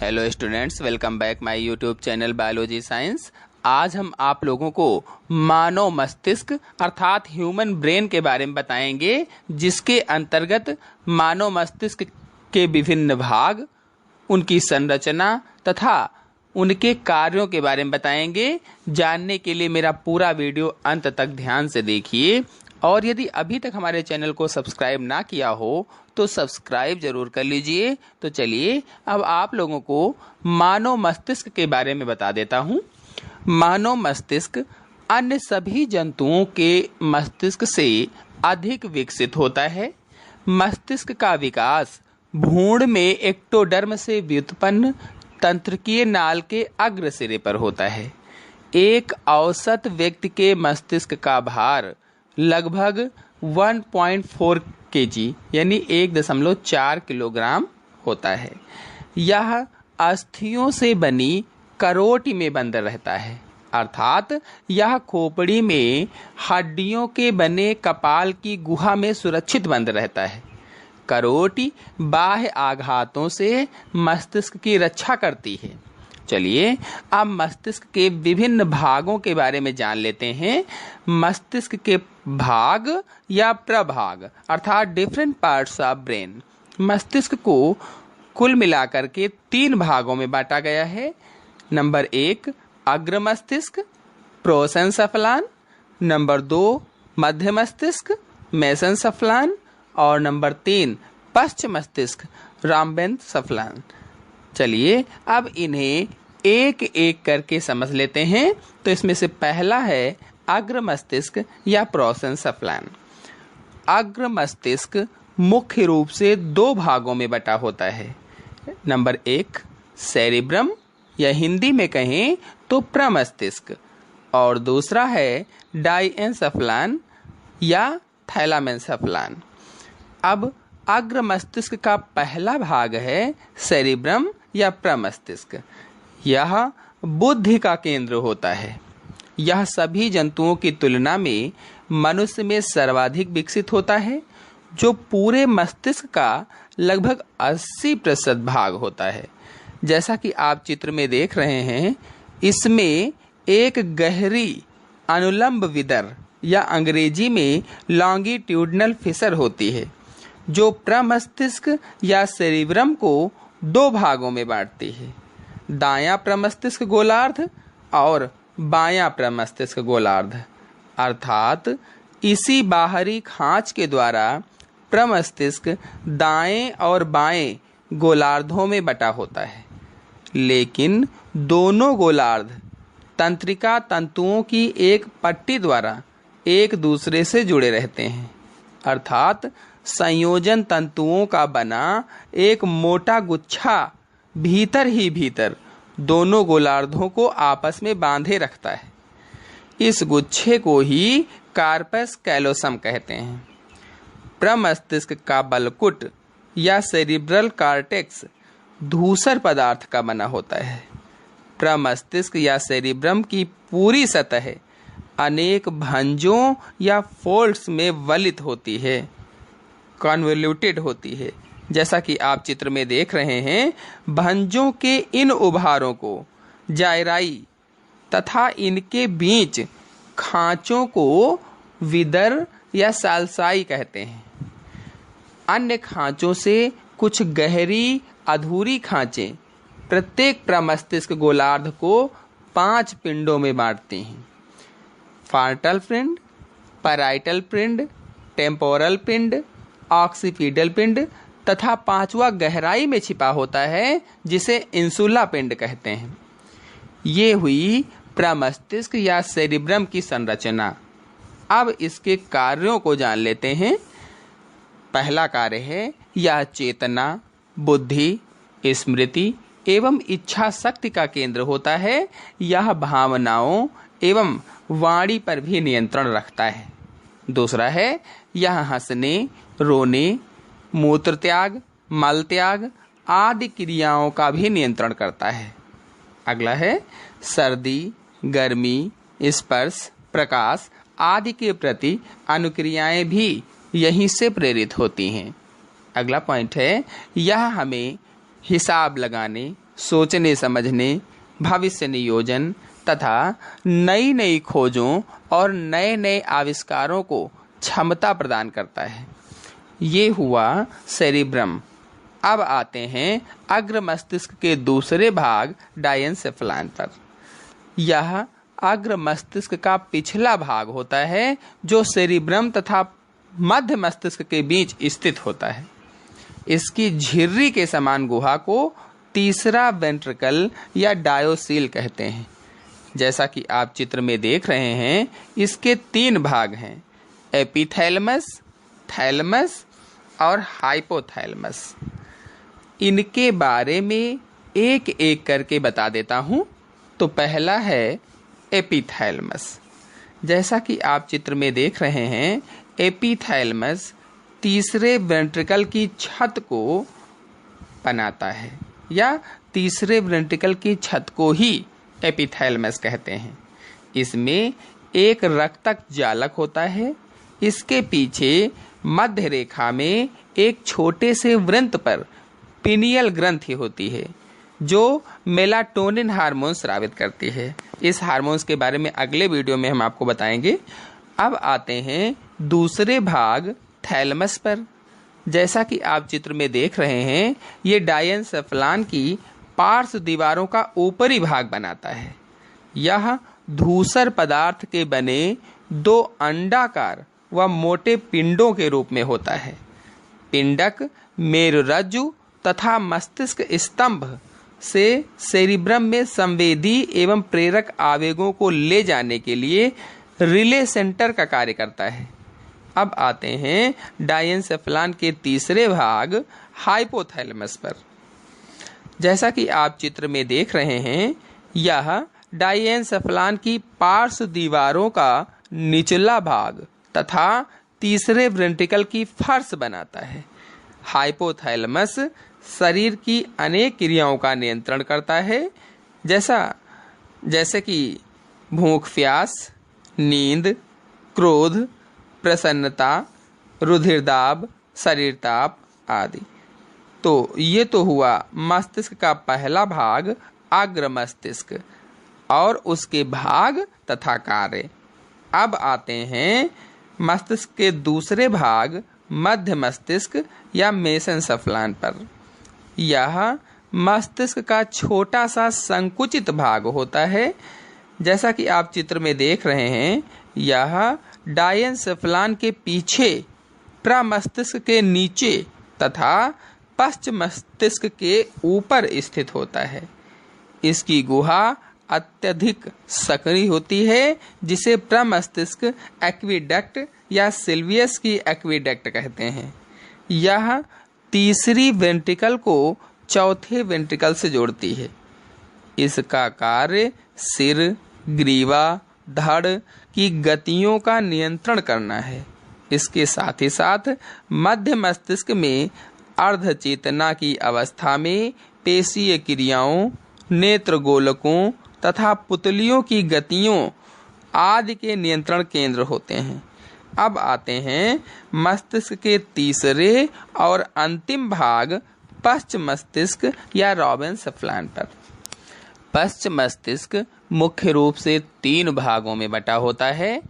Hello students, welcome back my YouTube channel biology science. आज हम आप लोगों को मानव मस्तिष्क अर्थात ह्यूमन ब्रेन के बारे में बताएंगे, जिसके अंतर्गत मानव मस्तिष्क के विभिन्न भाग, उनकी संरचना तथा उनके कार्यों के बारे में बताएंगे। जानने के लिए मेरा पूरा वीडियो अंत तक ध्यान से देखिए, और यदि अभी तक हमारे चैनल को सब्सक्राइब ना किया हो तो सब्सक्राइब जरूर कर लीजिए। तो चलिए अब आप लोगों को मानव मस्तिष्क के बारे में बता देता हूँ। मानव मस्तिष्क अन्य सभी जंतुओं के मस्तिष्क से अधिक विकसित होता है। मस्तिष्क का विकास भ्रूण में एक्टोडर्म से व्युत्पन्न तंत्रिकीय नाल के अग्र सिरे पर होता है। एक औसत व्यक्ति के मस्तिष्क का भार लगभग 1.4 kg यानी 1.4 किलोग्राम होता है। यह अस्थियों से बनी करोटी में बंद रहता है, अर्थात यह खोपड़ी में हड्डियों के बने कपाल की गुहा में सुरक्षित बंद रहता है। करोटी बाह्य आघातों से मस्तिष्क की रक्षा करती है। चलिए अब मस्तिष्क के विभिन्न भागों के बारे में जान लेते हैं। मस्तिष्क के भाग या प्रभाग अर्थात डिफरेंट पार्ट्स ऑफ ब्रेन। मस्तिष्क को कुल मिलाकर के 3 भागों में बांटा गया है। नंबर 1 अग्र मस्तिष्क प्रोसेंसेफलन, नंबर 2 मध्य मस्तिष्क मेसेंसेफलन, और नंबर 3 पश्च मस्तिष्क राम्बेनसेफलन। चलिए अब इन्हें एक एक करके समझ लेते हैं। तो इसमें से पहला है अग्र मस्तिष्क या प्रोसेंसेफलन। अग्र मस्तिष्क मुख्य रूप से 2 भागों में बटा होता है। नंबर 1 सेरिब्रम या हिंदी में कहें तो प्रमस्तिष्क, और दूसरा है डाइएन्सेफलन या थैलामेन्सेफलन। अब अग्र मस्तिष्क का पहला भाग है सेरिब्रम या प्रमस्तिष्क। यह बुद्धि का केंद्र होता है। यह सभी जंतुओं की तुलना में मनुष्य में सर्वाधिक विकसित होता है, जो पूरे मस्तिष्क का लगभग 80% भाग होता है। जैसा कि आप चित्र में देख रहे हैं, इसमें एक गहरी अनुलंब विदर या अंग्रेजी में लॉन्गिट्यूडनल फिशर होती है, जो प्रमस्तिष्क या सेरिब्रम को 2 भागों में बांटती है, दायां प्रमस्तिष्क गोलार्ध और बायां प्रमस्तिष्क गोलार्ध। अर्थात इसी बाहरी खांच के द्वारा प्रमस्तिष्क दाएं और बाएं गोलार्धों में बटा होता है, लेकिन दोनों गोलार्ध तंत्रिका तंतुओं की एक पट्टी द्वारा एक दूसरे से जुड़े रहते हैं। अर्थात संयोजन तंतुओं का बना एक मोटा गुच्छा भीतर ही भीतर दोनों गोलार्धों को आपस में बांधे रखता है। इस गुच्छे को ही कार्पस कैलोसम कहते हैं। प्रमस्तिष्क का बलकुट या सेरिब्रल कॉर्टेक्स धूसर पदार्थ का बना होता है। प्रमस्तिष्क या सेरिब्रम की पूरी सतह अनेक भंजों या फोल्ड्स में वलित होती है, कन्वोल्यूटेड होती है। जैसा कि आप चित्र में देख रहे हैं, भंजों के इन उभारों को जायराई तथा इनके बीच खांचों को विदर या सालसाई कहते हैं। अन्य खांचों से कुछ गहरी अधूरी खांचें प्रत्येक प्रमस्तिष्क गोलार्ध को 5 पिंडों में बांटती हैं। फार्टल पिंड, पैराइटल पिंड, टेम्पोरल पिंड, ऑक्सीपिटल पिंड तथा 5वां गहराई में छिपा होता है, जिसे इंसुला पिंड कहते हैं। ये हुई प्रमस्तिष्क या सेरिब्रम की संरचना। अब इसके कार्यों को जान लेते हैं। पहला कार्य है यह चेतना, बुद्धि, स्मृति एवं इच्छा शक्ति का केंद्र होता है। यह भावनाओं एवं वाणी पर भी नियंत्रण रखता है। दूसरा है यह हंसने, रोने, मूत्र त्याग, मल त्याग आदि क्रियाओं का भी नियंत्रण करता है। अगला है सर्दी, गर्मी, स्पर्श, प्रकाश आदि के प्रति अनुक्रियाएं भी यहीं से प्रेरित होती हैं। अगला पॉइंट है यह हमें हिसाब लगाने, सोचने समझने, भविष्य नियोजन तथा नई नई खोजों और नए नए आविष्कारों को क्षमता प्रदान करता है। ये हुआ सेरिब्रम। अब आते हैं अग्र मस्तिष्क के दूसरे भाग डायनसेफलान पर। यह अग्र मस्तिष्क का पिछला भाग होता है जो सेरिब्रम तथा मध्य मस्तिष्क के बीच स्थित होता है। इसकी झिर्री के समान गुहा को तीसरा वेंट्रिकल या डायोसील कहते हैं। जैसा कि आप चित्र में देख रहे हैं, इसके 3 भाग हैं, एपिथैलेमस, थैलेमस और हाइपोथैलेमस। इनके बारे में एक एक करके बता देता हूं। तो पहला है एपिथैलेमस। जैसा कि आप चित्र में देख रहे हैं, एपिथैलेमस तीसरे वेंट्रिकल की छत को बनाता है या तीसरे वेंट्रिकल की छत को ही एपिथैलेमस कहते हैं। इसमें एक रक्तक जालक होता है। इसके पीछे मध्य रेखा में एक छोटे से वृत्त पर पिनियल ग्रंथि होती है जो मेलाटोनिन हार्मोन स्रावित करती है। इस हार्मोन्स के बारे में अगले वीडियो में हम आपको बताएंगे। अब आते हैं दूसरे भाग थैलेमस पर। जैसा कि आप चित्र में देख रहे हैं, ये डायनसेफलान की पार्श्व दीवारों का ऊपरी भाग बनाता है। यह धूसर पदार्थ के बने 2 अंडाकार व मोटे पिंडों के रूप में होता है। पिंडक मेरुरज्जु तथा मस्तिष्क स्तंभ से सेरिब्रम में संवेदी एवं प्रेरक आवेगों को ले जाने के लिए रिले सेंटर का कार्य करता है। अब आते हैं डायनसेफलान के तीसरे भाग हाइपोथैलेमस पर। जैसा कि आप चित्र में देख रहे हैं, यह डायनसेफलान की पार्श्व दीवारों का निचला भाग तथा तीसरे वेंट्रिकल की फर्श बनाता है। हाइपोथैलेमस शरीर की अनेक क्रियाओं का नियंत्रण करता है, जैसे कि भूख प्यास, नींद, क्रोध, प्रसन्नता, रुधिर दाब, शरीर ताप आदि। तो ये तो हुआ मस्तिष्क का पहला भाग अग्र मस्तिष्क और उसके भाग तथा कार्य। अब आते हैं मस्तिष्क के दूसरे भाग मध्य मस्तिष्क या मेसेनसेफलान पर। यह मस्तिष्क का छोटा सा संकुचित भाग होता है। जैसा कि आप चित्र में देख रहे हैं, यह डायनसेफलान के पीछे प्रमस्तिष्क के नीचे तथा पश्चिम मस्तिष्क के ऊपर स्थित होता है। इसकी गुहा अत्यधिक सक्रिय होती है, जिसे प्रमस्तिष्क एक्विडक्ट या सिल्वियस की एक्विडक्ट कहते हैं। यह तीसरी वेंट्रिकल को चौथे वेंट्रिकल से जोड़ती है। इसका कार्य सिर, ग्रीवा, धड़ की गतियों का नियंत्रण करना है। इसके साथ ही साथ मध्य मस्तिष्क में अर्धचेतना की अवस्था में पेशीय क्रियाओं, नेत्र गोलकों तथा पुतलियों की गतियों आदि के नियंत्रण केंद्र होते हैं। अब आते हैं मस्तिष्क के तीसरे और अंतिम भाग पश्चिम मस्तिष्क या रोडेनसेफलान पर। पश्चिम मस्तिष्क मुख्य रूप से 3 भागों में बटा होता है।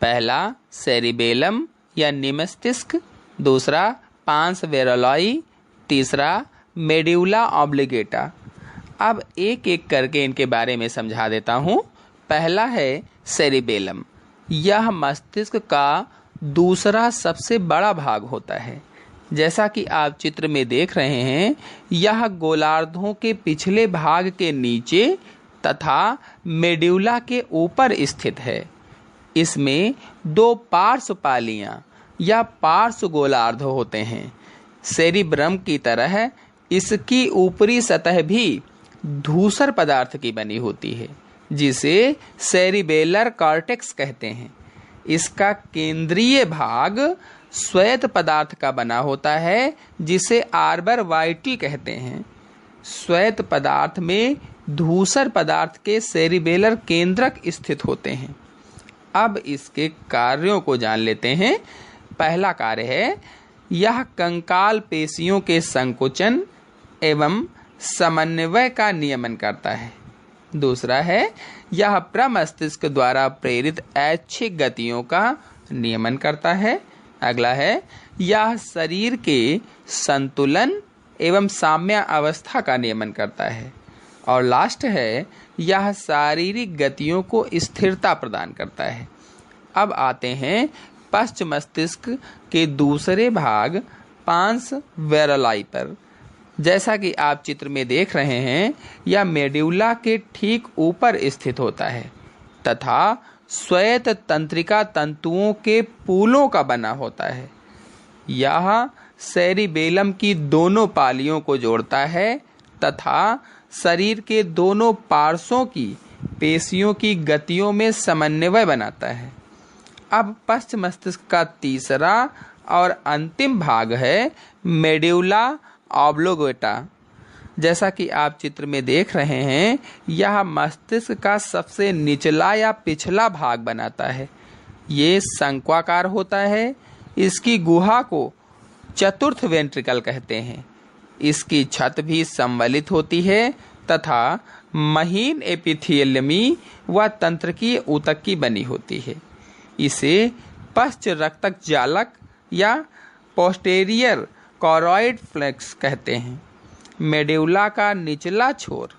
पहला सेरिबेलम या निमस्तिष्क, दूसरा पांस वेरोलाई, तीसरा मेड्यूला ऑब्लिगेटा। अब एक एक करके इनके बारे में समझा देता हूँ। पहला है सेरिबेलम। यह मस्तिष्क का दूसरा सबसे बड़ा भाग होता है। जैसा कि आप चित्र में देख रहे हैं, यह गोलार्धों के पिछले भाग के नीचे तथा मेड्यूला के ऊपर स्थित है। इसमें 2 पार्श्वपालियां या पार्श्व गोलार्ध होते हैं। सेरिब्रम की तरह इसकी ऊपरी सतह भी धूसर पदार्थ की बनी होती है, जिसे सेरिबेलर कॉर्टेक्स कहते हैं। इसका केंद्रीय भाग श्वेत पदार्थ का बना होता है, जिसे आर्बर वाइटल कहते हैं। श्वेत पदार्थ में धूसर पदार्थ के सेरिबेलर केंद्रक स्थित होते हैं। अब इसके कार्यों को जान लेते हैं। पहला कार्य है, यह कंकाल पेशियों के संकुचन एवं समन्वय का नियमन करता है। दूसरा है यह प्रमस्तिष्क द्वारा प्रेरित ऐच्छिक गतियों का नियमन करता है। अगला है यह शरीर के संतुलन एवं साम्य अवस्था का नियमन करता है। और लास्ट है यह शारीरिक गतियों को स्थिरता प्रदान करता है। अब आते हैं पश्च मस्तिष्क के दूसरे भाग पांस वेरेलाई पर। जैसा कि आप चित्र में देख रहे हैं, यह मेड्यूला के ठीक ऊपर स्थित होता है तथा श्वेत तंत्रिका तंतुओं के पूलों का बना होता है। यह सेरिबेलम की दोनों पालियों को जोड़ता है तथा शरीर के दोनों पार्श्वों की पेशियों की गतियों में समन्वय बनाता है। अब पश्च मस्तिष्क का तीसरा और अंतिम भाग है मेड्यूला ऑब्लोंगेटा। जैसा कि आप चित्र में देख रहे हैं, यह मस्तिष्क का सबसे निचला या पिछला भाग बनाता है। ये शंक्वाकार होता है। इसकी गुहा को चतुर्थ वेंट्रिकल कहते हैं। इसकी छत भी संवलित होती है तथा महीन एपिथेलियमी व तंत्रिकीय ऊतक की बनी होती है। इसे पश्च रक्तक जालक या पोस्टेरियर कॉरॉइड फ्लेक्स कहते हैं। मेड्यूला का निचला छोर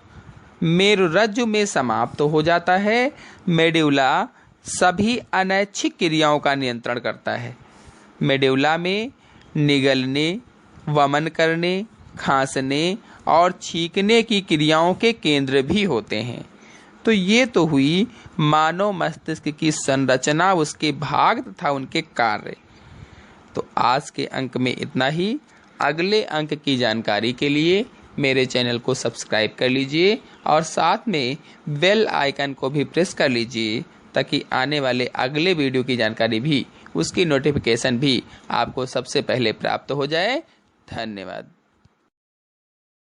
मेरुरज्जु में समाप्त हो जाता है। मेड्यूला सभी अनैच्छिक क्रियाओं का नियंत्रण करता है। मेड्यूला में निगलने, वमन करने, खांसने और छींकने की क्रियाओं के केंद्र भी होते हैं। तो ये तो हुई मानव मस्तिष्क की संरचना, उसके भाग तथा उनके कार्य। तो आज के अंक में इतना ही। अगले अंक की जानकारी के लिए मेरे चैनल को सब्सक्राइब कर लीजिए और साथ में बेल आइकन को भी प्रेस कर लीजिए ताकि आने वाले अगले वीडियो की जानकारी भी, उसकी नोटिफिकेशन भी आपको सबसे पहले प्राप्त हो जाए। धन्यवाद।